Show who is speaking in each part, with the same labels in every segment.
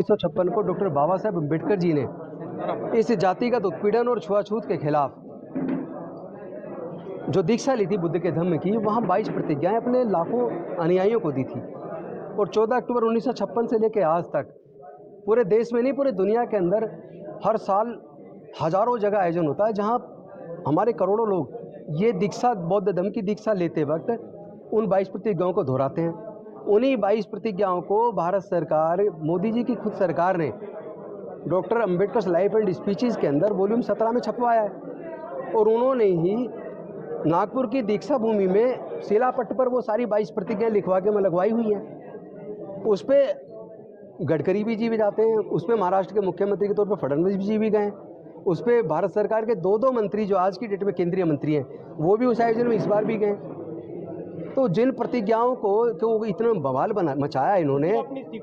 Speaker 1: 1956 को डॉक्टर बाबा साहेब अम्बेडकर जी ने इस जातिगत उत्पीड़न और छुआछूत के खिलाफ जो दीक्षा ली थी बुद्ध के धम्म की, वहाँ 22 प्रतिज्ञाएं अपने लाखों अनुयायियों को दी थी। और 14 अक्टूबर 1956 से लेकर आज तक पूरे देश में नहीं, पूरे दुनिया के अंदर हर साल हज़ारों जगह आयोजन होता है जहाँ हमारे करोड़ों लोग ये दीक्षा, बौद्ध धर्म की दीक्षा लेते वक्त उन 22 प्रतिज्ञाओं को दोहराते हैं। उन्हीं 22 प्रतिज्ञाओं को भारत सरकार, मोदी जी की खुद सरकार ने doctor Ambedkar life and speeches के अंदर वॉल्यूम 17 में छपवाया है। और उन्होंने ही नागपुर की दीक्षा भूमि में शिलापट्ट पर वो सारी 22 प्रतिज्ञाएं लिखवा के लगवाई हुई हैं। उस पर गडकरी जी भी जाते हैं, उस पर महाराष्ट्र के मुख्यमंत्री के तौर पर फडणवीस जी भी गए, उस पर भारत सरकार के दो मंत्री जो आज की डेट में केंद्रीय मंत्री हैं वो भी उस आयोजन में इस बार भी गए। तो जिन प्रतिज्ञाओं को तो इतना बवाल मचाया इन्होंने,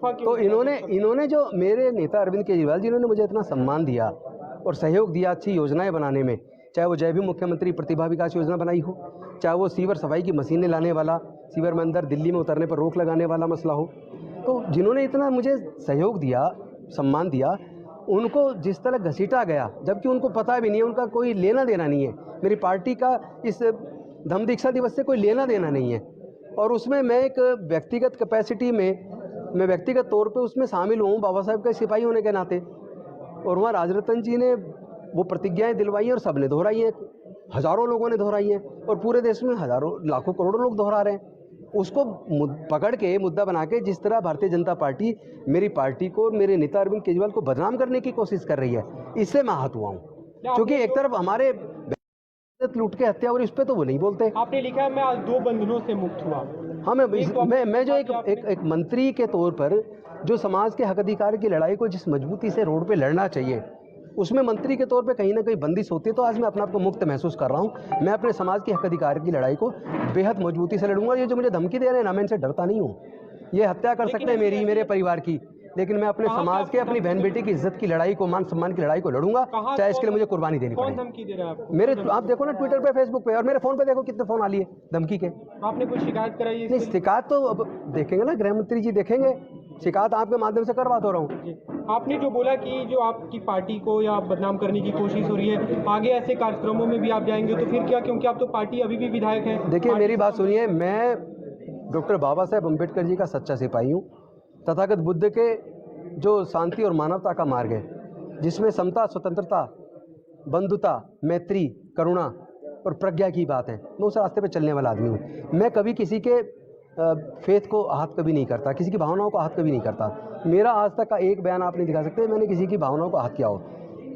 Speaker 1: तो इन्होंने जो मेरे नेता अरविंद केजरीवाल जिन्होंने मुझे इतना सम्मान दिया और सहयोग दिया अच्छी योजनाएं बनाने में, चाहे वो जय भीम मुख्यमंत्री प्रतिभा विकास योजना बनाई हो, चाहे वो सीवर सफाई की मशीनें लाने वाला, सीवर में अंदर दिल्ली में उतरने पर रोक लगाने वाला मसला हो, तो जिन्होंने इतना मुझे सहयोग दिया, सम्मान दिया, उनको जिस तरह घसीटा गया, जबकि उनको पता भी नहीं है, उनका कोई लेना देना नहीं है, मेरी पार्टी का इस धम्म दीक्षा दिवस से कोई लेना देना नहीं है। और उसमें मैं एक व्यक्तिगत कैपेसिटी में, मैं व्यक्तिगत तौर पे उसमें शामिल हूँ बाबा साहब का सिपाही होने के नाते। और वहाँ राजरतन जी ने वो प्रतिज्ञाएं दिलवाई हैं और सब ने दोहराई हैं, हज़ारों लोगों ने दोहराई हैं, और पूरे देश में हज़ारों लाखों करोड़ों लोग दोहरा रहे हैं। उसको पकड़ के मुद्दा बना के जिस तरह भारतीय जनता पार्टी मेरी पार्टी को और मेरे नेता अरविंद केजरीवाल को बदनाम करने की कोशिश कर रही है, इससे मैं आहत हुआ हूँ। क्योंकि एक तरफ हमारे लूट के हत्या और इस पे तो वो नहीं बोलते।
Speaker 2: आपने लिखा है मैं आज 2 बंधनों से मुक्त हुआ।
Speaker 1: हाँ, मैं जो एक मंत्री के तौर पर जो समाज के हक अधिकार की लड़ाई को जिस मजबूती से रोड पे लड़ना चाहिए, उसमें मंत्री के तौर पे कहीं ना कहीं बंदिश होती है। तो आज मैं अपने आप को मुक्त महसूस कर रहा हूँ। मैं अपने समाज के हक अधिकार की लड़ाई को बेहद मजबूती से लड़ूंगा। ये जो मुझे धमकी दे रहे हैं ना, मैं इनसे डरता नहीं हूँ। ये हत्या कर सकते हैं मेरी, मेरे परिवार की, लेकिन मैं अपने समाज के, अपनी बहन बेटी की इज्जत की लड़ाई को, मान सम्मान की लड़ाई को लड़ूंगा, चाहे इसके लिए मुझे कुर्बानी देनी पड़े।
Speaker 2: धमकी दे रहा है
Speaker 1: मेरे, आप देखो ना ट्विटर पे, फेसबुक पे, और मेरे फोन पे देखो कितने फोन आ लिए धमकी के।
Speaker 2: आपने कोई शिकायत कराई है?
Speaker 1: नहीं, शिकायत तो अब देखेंगे ना, गृह मंत्री जी देखेंगे। शिकायत आपके माध्यम से करवा तो रहा हूँ।
Speaker 2: आपने जो बोला कि जो आपकी पार्टी को या बदनाम करने की कोशिश हो रही है, आगे ऐसे कार्यक्रमों में भी आप जाएंगे तो फिर क्या? क्योंकि आप तो पार्टी अभी भी विधायक हैं।
Speaker 1: देखिए मेरी बात सुनिए, मैं डॉक्टर बाबा साहेब अम्बेडकर जी का सच्चा सिपाही हूँ। तथागत बुद्ध के जो शांति और मानवता का मार्ग है, जिसमें समता, स्वतंत्रता, बंधुता, मैत्री, करुणा और प्रज्ञा की बात है, मैं उस रास्ते पे चलने वाला आदमी हूँ। मैं कभी किसी के फेथ को आहत कभी नहीं करता, किसी की भावनाओं को आहत कभी नहीं करता। मेरा आज तक का एक बयान आप नहीं दिखा सकते मैंने किसी की भावनाओं को आहत किया हो,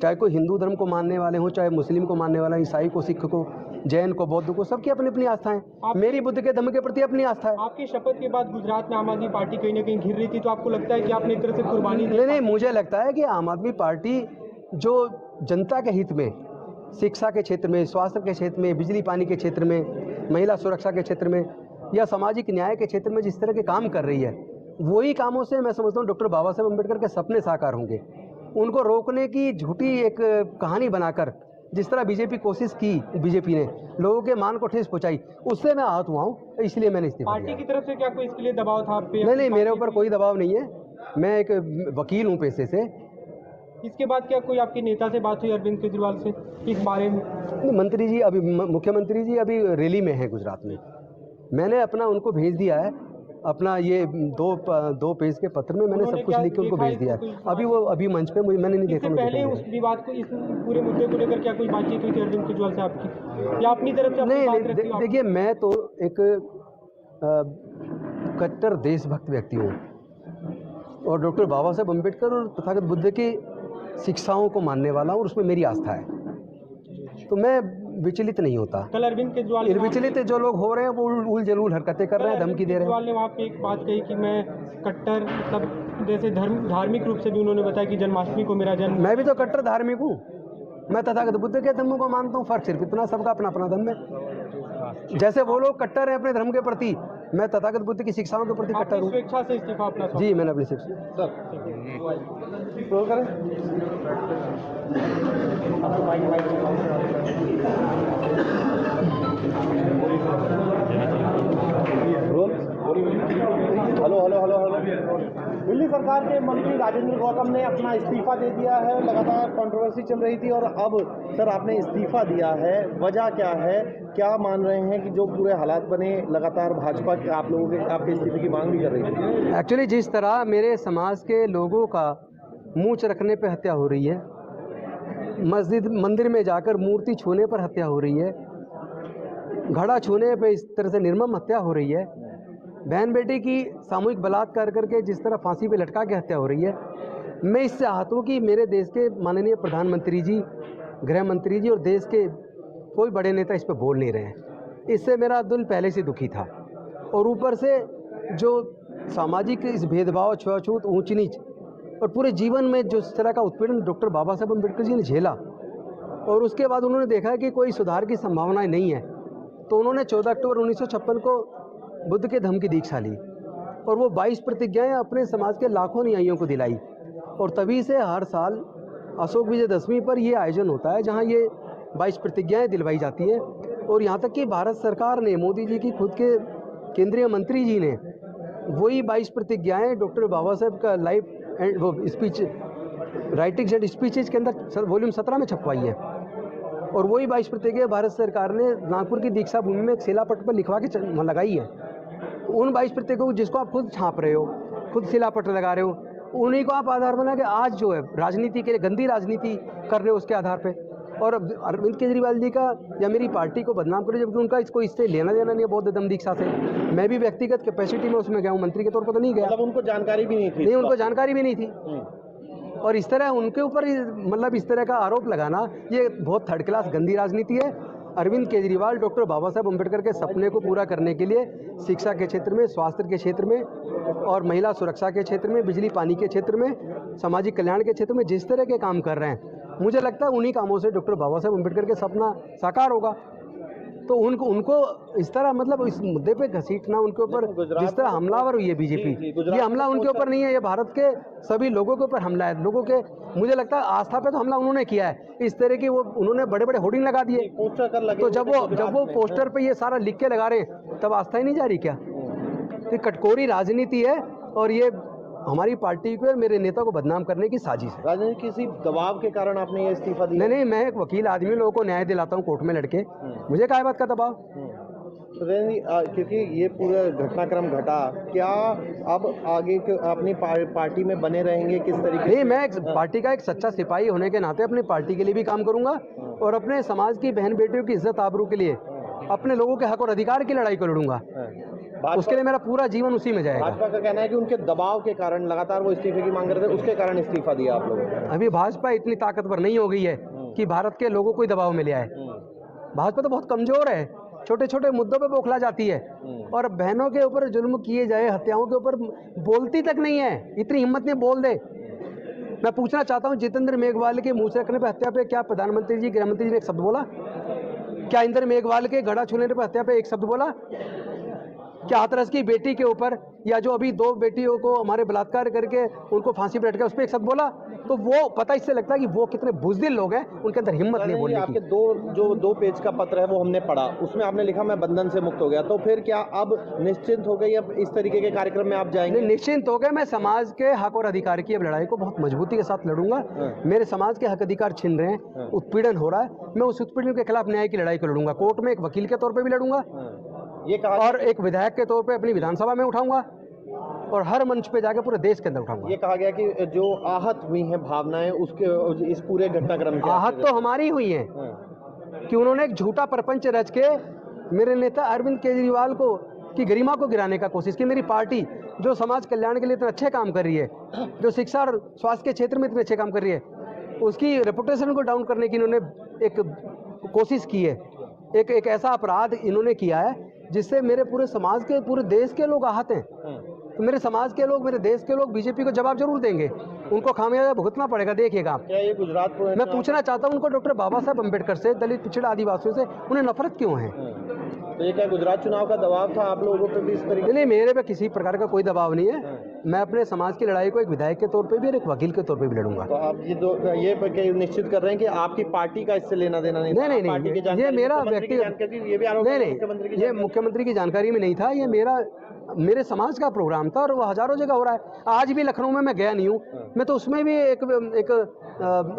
Speaker 1: चाहे कोई हिंदू धर्म को मानने वाले हों, चाहे मुस्लिम को मानने वाला, ईसाई को, सिख को, जैन को, बौद्ध को, सबकी अपनी अपनी आस्था है। मेरी बुद्ध के धम्म के प्रति अपनी आस्था है।
Speaker 2: आपकी शपथ के बाद गुजरात में आम आदमी पार्टी कहीं ना कहीं घिर रही थी, तो आपको लगता है कि आपने एक तरह से कुर्बानी दी?
Speaker 1: नहीं, मुझे लगता है कि आम आदमी पार्टी जो जनता के हित में, शिक्षा के क्षेत्र में, स्वास्थ्य के क्षेत्र में, बिजली पानी के क्षेत्र में, महिला सुरक्षा के क्षेत्र में, या सामाजिक न्याय के क्षेत्र में जिस तरह के काम कर रही है, वही कामों से मैं समझता हूँ डॉक्टर बाबा साहेब अम्बेडकर के सपने साकार होंगे। उनको रोकने की झूठी एक कहानी बनाकर जिस तरह बीजेपी कोशिश की, बीजेपी ने लोगों के मान को ठेस पहुंचाई, उससे मैं आहत हुआ हूँ, इसलिए मैंने इस्तीफा दिया।
Speaker 2: पार्टी की तरफ से क्या कोई इसके लिए दबाव था आप पे?
Speaker 1: नहीं, मेरे ऊपर कोई दबाव नहीं है। मैं एक वकील हूँ पेशे से।
Speaker 2: इसके बाद क्या कोई आपके नेता से बात हुई अरविंद केजरीवाल से इस बारे में?
Speaker 1: मंत्री जी अभी, मुख्यमंत्री जी अभी रैली में हैं गुजरात में। मैंने अपना उनको भेज दिया है, अपना ये दो पेज के पत्र में मैंने सब कुछ लिख के उनको भेज दिया है। अभी वो अभी मंच पे मैंने नहीं देखा।
Speaker 2: पहले उस विवाद को, इस पूरे मुद्दे को लेकर क्या कोई बातचीत हुई थी अरविंद केजरीवाल से आपकी, या अपनी तरफ से?
Speaker 1: नहीं, देखिए मैं तो एक कट्टर देशभक्त व्यक्ति हूँ और डॉक्टर बाबा साहेब अम्बेडकर और तथागत बुद्ध की शिक्षाओं को मानने वाला हूँ और उसमें मेरी आस्था है, तो मैं विचलित नहीं होता।
Speaker 2: कल अरविंद केजरीवाल,
Speaker 1: विचलित जो लोग हो रहे हैं वो उल जलूल हरकतें कर रहे हैं, धमकी दे रहे हैं।
Speaker 2: केजरीवाल ने वहाँ पे एक बात कही कि मैं कट्टर, सब जैसे धार्मिक रूप से भी उन्होंने बताया कि जन्माष्टमी को मेरा जन्म।
Speaker 1: मैं भी तो कट्टर धार्मिक हूँ, मैं तथागत बुद्ध के धर्म को मानता हूँ। फर्क सिर्फ इतना, सबका अपना अपना धर्म है। जैसे वो लोग कट्टर हैं अपने धर्म के प्रति, मैं तथागत बुद्ध की शिक्षाओं के प्रति कट्टर हूँ।
Speaker 2: स्वेच्छा से इस्तीफा अपना?
Speaker 1: जी, मैंने अपनी शिक्षा हेलो।
Speaker 3: दिल्ली सरकार के मंत्री राजेंद्र गौतम ने अपना इस्तीफा दे दिया है। लगातार कंट्रोवर्सी चल रही थी और अब सर आपने इस्तीफा दिया है, वजह क्या है? क्या मान रहे हैं कि जो पूरे हालात बने, लगातार भाजपा के आप लोगों के आपके इस्तीफे की मांग भी कर रही थी?
Speaker 1: एक्चुअली जिस तरह मेरे समाज के लोगों का मूंछ रखने पे हत्या हो रही है, मस्जिद मंदिर में जाकर मूर्ति छूने पर हत्या हो रही है, घड़ा छूने पे इस तरह से निर्मम हत्या हो रही है, बहन बेटी की सामूहिक बलात्कार करके जिस तरह फांसी पे लटका के हत्या हो रही है, मैं इससे आहत हूँ कि मेरे देश के माननीय प्रधानमंत्री जी, गृह मंत्री जी और देश के कोई बड़े नेता इस पर बोल नहीं रहे हैं। इससे मेरा दिल पहले से दुखी था और ऊपर से जो सामाजिक इस भेदभाव, छुआछूत, ऊंच नीच और पूरे जीवन में जो इस तरह का उत्पीड़न डॉक्टर बाबा साहब अम्बेडकर जी ने झेला और उसके बाद उन्होंने देखा कि कोई सुधार की संभावनाएं नहीं है, तो उन्होंने 14 अक्टूबर 1956 को बुद्ध के धम्म की दीक्षा ली और वो 22 प्रतिज्ञाएं अपने समाज के लाखों अनुयायियों को दिलाई और तभी से हर साल अशोक विजयदशमी पर ये आयोजन होता है जहां ये 22 प्रतिज्ञाएं दिलवाई जाती हैं। और यहाँ तक कि भारत सरकार ने, मोदी जी की खुद के केंद्रीय मंत्री जी ने वही 22 प्रतिज्ञाएं डॉक्टर बाबा साहब का लाइव एंड वो स्पीच, राइटिंग्स एंड स्पीचेज के अंदर वॉल्यूम 17 में छपवाई है और वही 22 प्रतिज्ञा भारत सरकार ने नागपुर की दीक्षा भूमि में एक शिलापट पर लिखवा के लगाई है। उन 22 प्रतिज्ञाओं को जिसको आप खुद छाप रहे हो, खुद शिलापट लगा रहे हो, उन्हीं को आप आधार बना के आज जो है राजनीति के लिए गंदी राजनीति कर रहे हो उसके आधार पे। और अरविंद केजरीवाल जी का या मेरी पार्टी को बदनाम करो, जबकि उनका इसको इससे लेना देना नहीं है बौद्ध धम्म दीक्षा से। मैं भी व्यक्तिगत कैपेसिटी में उसमें गया हूँ, मंत्री के तौर पर तो नहीं गया।
Speaker 3: मतलब उनको जानकारी भी नहीं थी?
Speaker 1: नहीं, उनको जानकारी भी नहीं थी। और इस तरह उनके ऊपर मतलब इस तरह का आरोप लगाना ये बहुत थर्ड क्लास गंदी राजनीति है। अरविंद केजरीवाल डॉक्टर बाबा साहब अम्बेडकर के सपने को पूरा करने के लिए शिक्षा के क्षेत्र में, स्वास्थ्य के क्षेत्र में और महिला सुरक्षा के क्षेत्र में, बिजली पानी के क्षेत्र में, सामाजिक कल्याण के क्षेत्र में जिस तरह के काम कर रहे हैं, मुझे लगता है उन्हीं कामों से डॉक्टर बाबा साहब अम्बेडकर के सपना साकार होगा। तो उनको इस तरह मतलब इस मुद्दे पे घसीटना, उनके ऊपर जिस तरह हमलावर हुई है बीजेपी, ये हमला उनके ऊपर नहीं है, ये भारत के सभी लोगों के ऊपर हमला है। लोगों के, मुझे लगता है आस्था पे तो हमला उन्होंने किया है। इस तरह की वो उन्होंने बड़े बड़े होर्डिंग लगा दिए, तो जब वो पोस्टर पे ये सारा लिख के लगा रहे हैं तब आस्था ही नहीं जा रही क्या? ये कटकोरी राजनीति है और ये हमारी पार्टी को, मेरे नेता को बदनाम करने की साजिश है।
Speaker 3: राजनीति किसी दबाव के कारण आपने ये इस्तीफा दिया?
Speaker 1: नहीं, मैं एक वकील आदमी, लोगों को न्याय दिलाता हूँ कोर्ट में लड़के, मुझे क्या बात का दबाव?
Speaker 3: तो क्योंकि ये पूरा घटनाक्रम घटा, क्या अब आगे अपनी पार्टी में बने रहेंगे? किस तरीके?
Speaker 1: नहीं, मैं एक पार्टी का एक सच्चा सिपाही होने के नाते अपनी पार्टी के लिए भी काम करूंगा और अपने समाज की बहन बेटियों की इज्जत आबरू के लिए, अपने लोगों के हक और अधिकार की लड़ाई को लड़ूंगा। उसके लिए मेरा पूरा जीवन उसी में जाएगा।
Speaker 3: भाजपा का कहना है कि उनके दबाव के कारण लगातार वो इस्तीफे की मांग करते थे, उसके कारण इस्तीफा दिया आप लोगों ने।
Speaker 1: अभी भाजपा इतनी ताकतवर नहीं हो गई है कि भारत के लोगों को ही दबाव में ले आए। भाजपा तो बहुत कमजोर है, छोटे छोटे मुद्दों पे बौखला जाती है और बहनों के ऊपर जुल्म किए जाए, हत्याओं के ऊपर बोलती तक नहीं है, इतनी हिम्मत नहीं बोल दे। मैं पूछना चाहता हूँ, जितेंद्र मेघवाल के मुंह से रखने पर हत्या पे क्या प्रधानमंत्री जी, गृह मंत्री जी ने एक शब्द बोला? क्या इंद्र मेघवाल के घड़ा छूने पर हत्या पे एक शब्द बोला? क्या हाथरस की बेटी के ऊपर या जो अभी 2 बेटियों को हमारे बलात्कार करके उनको फांसी पर लटका उस पर एक शब्द बोला? तो वो पता इससे लगता है कि वो कितने बुज़दिल लोग हैं, उनके अंदर हिम्मत नहीं बोलने की।
Speaker 3: आपके 2 पेज का पत्र है वो हमने पढ़ा, उसमें आपने लिखा मैं बंधन से मुक्त हो गया, तो फिर क्या अब निश्चिंत हो गई, अब इस तरीके के कार्यक्रम में आप जाएंगे?
Speaker 1: निश्चिंत हो गए। मैं समाज के हक और अधिकार की अब लड़ाई को बहुत मजबूती के साथ लड़ूंगा। मेरे समाज के हक अधिकार छिन रहे हैं, उत्पीड़न हो रहा है, मैं उस उत्पीड़न के खिलाफ न्याय की लड़ाई को लड़ूंगा। कोर्ट में एक वकील के तौर पर भी लड़ूंगा
Speaker 3: ये कहा, और
Speaker 1: एक विधायक के तौर पे अपनी विधानसभा में उठाऊंगा और हर मंच पे जाके पूरे देश के अंदर उठाऊंगा।
Speaker 3: ये कहा गया कि जो आहत हुई हैं भावनाएं, उसके इस पूरे घटनाक्रम के
Speaker 1: आहत तो हमारी हुई है कि उन्होंने एक झूठा प्रपंच रच के मेरे नेता अरविंद केजरीवाल को की गरिमा को गिराने का कोशिश की। मेरी पार्टी जो समाज कल्याण के लिए इतने अच्छे काम कर रही है, जो शिक्षा और स्वास्थ्य के क्षेत्र में इतने अच्छे काम कर रही है, उसकी रेपुटेशन को डाउन करने की इन्होंने एक कोशिश की है। एक ऐसा अपराध इन्होंने किया है जिससे मेरे पूरे समाज के, पूरे देश के लोग आहत हैं। तो मेरे समाज के लोग, मेरे देश के लोग बीजेपी को जवाब जरूर देंगे, उनको खामियाजा भुगतना पड़ेगा, देखिएगा।
Speaker 3: क्या ये गुजरात
Speaker 1: मैं पूछना चाहता हूँ उनको, डॉक्टर बाबा साहब अम्बेडकर से, दलित पिछड़ा आदिवासियों से उन्हें नफरत क्यों है?
Speaker 3: तो ये क्या गुजरात चुनाव का दबाव था आप लोगों पर भी इस तरीके?
Speaker 1: नहीं, मेरे पे किसी प्रकार का कोई दबाव नहीं है। मैं अपने समाज की लड़ाई को एक विधायक के तौर पे भी और एक वकील के तौर पे भी लड़ूंगा।
Speaker 3: तो आप ये निश्चित कर रहे हैं कि आपकी पार्टी का इससे लेना देना नहीं था?
Speaker 1: नहीं
Speaker 3: पार्टी की
Speaker 1: नहीं, ये
Speaker 3: जानकारी,
Speaker 1: मेरा
Speaker 3: मुख्यमंत्री की
Speaker 1: व्यक्तिगत,
Speaker 3: जानकारी, ये भी आरोप है
Speaker 1: नहीं
Speaker 3: मुख्यमंत्री की
Speaker 1: नहीं, ये
Speaker 3: जानकारी।
Speaker 1: मुख्यमंत्री की जानकारी में नहीं था, ये मेरे समाज का प्रोग्राम था और वो हजारों जगह हो रहा है। आज भी लखनऊ में मैं गया नहीं हूँ, मैं तो उसमें भी एक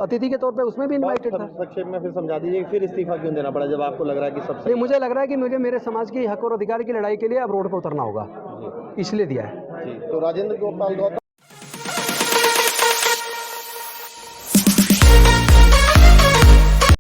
Speaker 1: अतिथि के तौर पे उसमें भी इन्वाइटेड था।
Speaker 3: संक्षेप में फिर समझा दीजिए फिर इस्तीफा क्यों देना पड़ा जब आपको लग रहा है कि सबसे
Speaker 1: नहीं, मुझे लग रहा है कि मुझे मेरे समाज के हक और अधिकार की लड़ाई के लिए अब रोड पर उतरना होगा, इसलिए दिया है।
Speaker 3: जी। तो राजेंद्र गोपाल गौतम